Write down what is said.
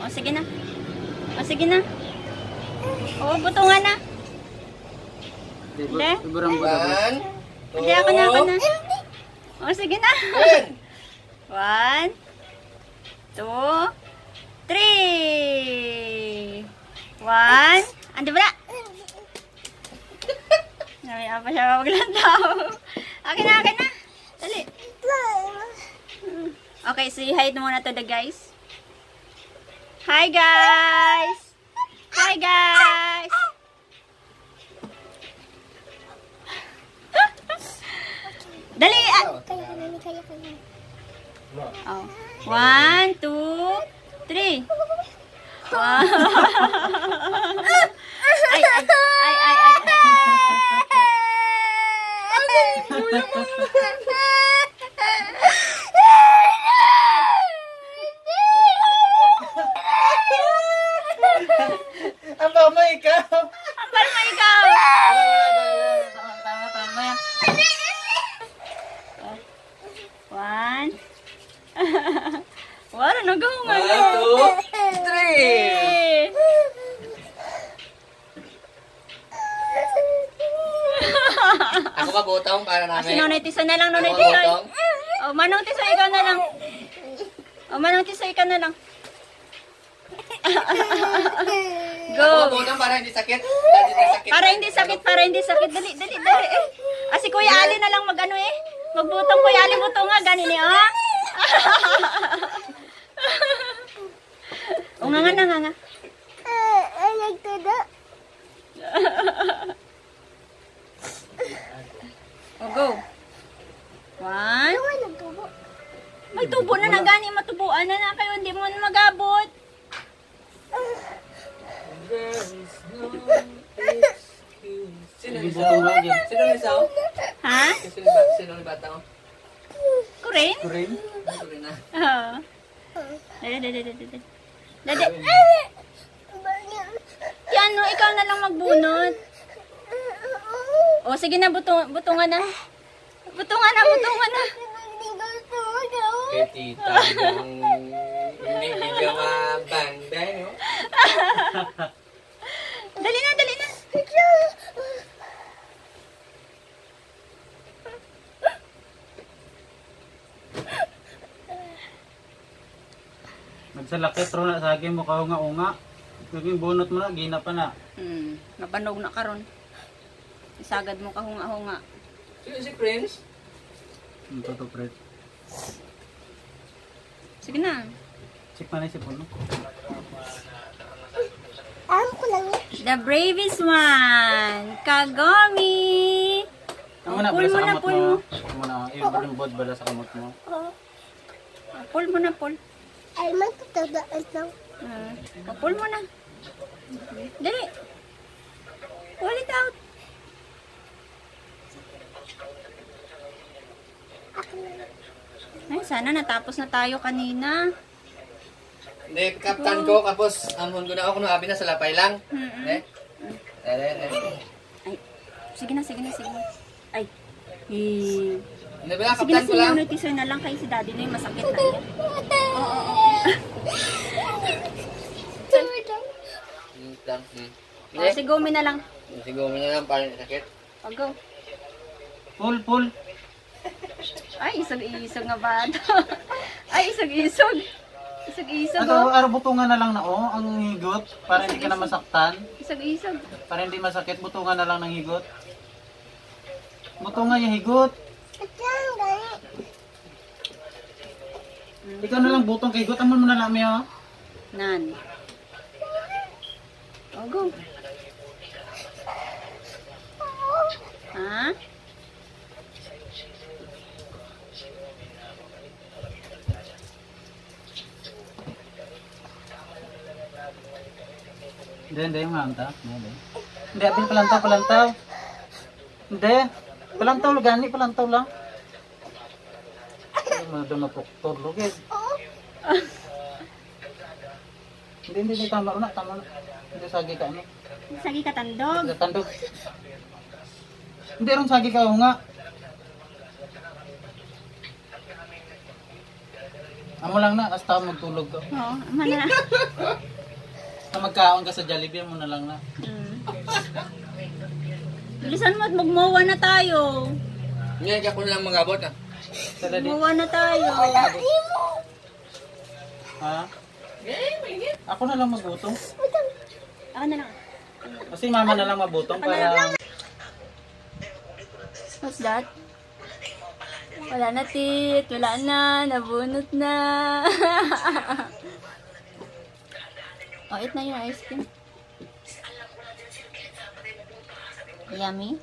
O, sige na. O, sige na. O, butungan na. Hindi. Hindi, ako na. O, sige na. 1, 2, 3. 1. Ando ba na? Namaya pa siya maglantaw. Akin na. Dali. Okay, say hi muna to the guys. Hi guys! Hi guys! Dali! Oh. 1, 2, 3. Wow. Ay. Ampal mo ikaw. Tama. 1. Wala, nagahungan. 1, 2, 3. Ako pa butong para namin. Si Nonay Tisoy na lang, Nonay Tisoy. Oh, Manong Tisoy, ikaw na lang. Manong Tisoy, ikaw na lang. Go. Ako butong para hindi sakit. Para hindi sakit. Dali. Si Kuya Ali na lang mag-ano eh. Magbutong Kuya Ali, butong nga. Ganin eh, oh. O, nga. O, go. 1. Magtubo na na, gani. Matubuan na kayo. Hindi mo na mag-abot. Sino isaw? Ha? Sino ni bata mo? Kurin? Kurin na. Oo. Dali. Tiano, ikaw na lang magbunot. O, sige na, butungan na. Butungan na. Kay tita yung hindi ka mabanday, no? Dali na. Nagsalakit ro na sa akin mo kaunga-unga. Naging bunot mo na, gina pa na. Nabanog na karon. Isagad mo kahunga-hunga. Sino si Prince? Ang totoo, Fred. Sige na. Check man si Puno. The bravest one. Kagami. Ang muna bala sa kamot mo. Ang muna, ibalimbod bala sa kamot mo. Pull mo na. Ay, magtatadaan lang. Pull mo na. Dali. Pull it out. Ay, sana natapos na tayo kanina. Hindi, kaptan ko, kapos, amon ko na ako, abi na sa lapay lang. Eh? Ay, sige na. Ay, Hindi ba, sige na, kaptan ko lang. Tisoy na lang kayo si daddy na yung masakit na yan. Oo. Si Gomi na lang. Siguro mo na lang, parang sakit. Go. Pull. Ay, isog nga ba? Ay, isog. Araw butungan na lang na ang higot para hindi ka na masaktan. Isog. Para hindi masakit, butungan na lang ng higot. Butungan yung higot. Ikaw na lang butong kay higot. Amon mo na lang miyo. Nan. Go. Ha? Hindi yung hanta. Hindi, abin palantaw. Hindi. Palantaw lang. Ano na poktor, lugid. Hindi, tama na. Hindi, sagi ka, ano? Sagi ka tandog. Tandog. Hindi, ron sagi ka, nga. Amo lang na, hasta magtulog ka. Oo, ama na. Hasta magkaon ka sa Jollibee, mo na lang na. Bilisan mo at magmawa na tayo. Ngayon ka ko na lang magabot ah. Tara di. Magmawa na tayo. Ha? Ako na lang magutong. Ako na lang. Kasi mama na lang mabutong para... What's that? Wala na, tit. Wala na. Nabunot na. Oh, eat na yung ice cream. Yummy.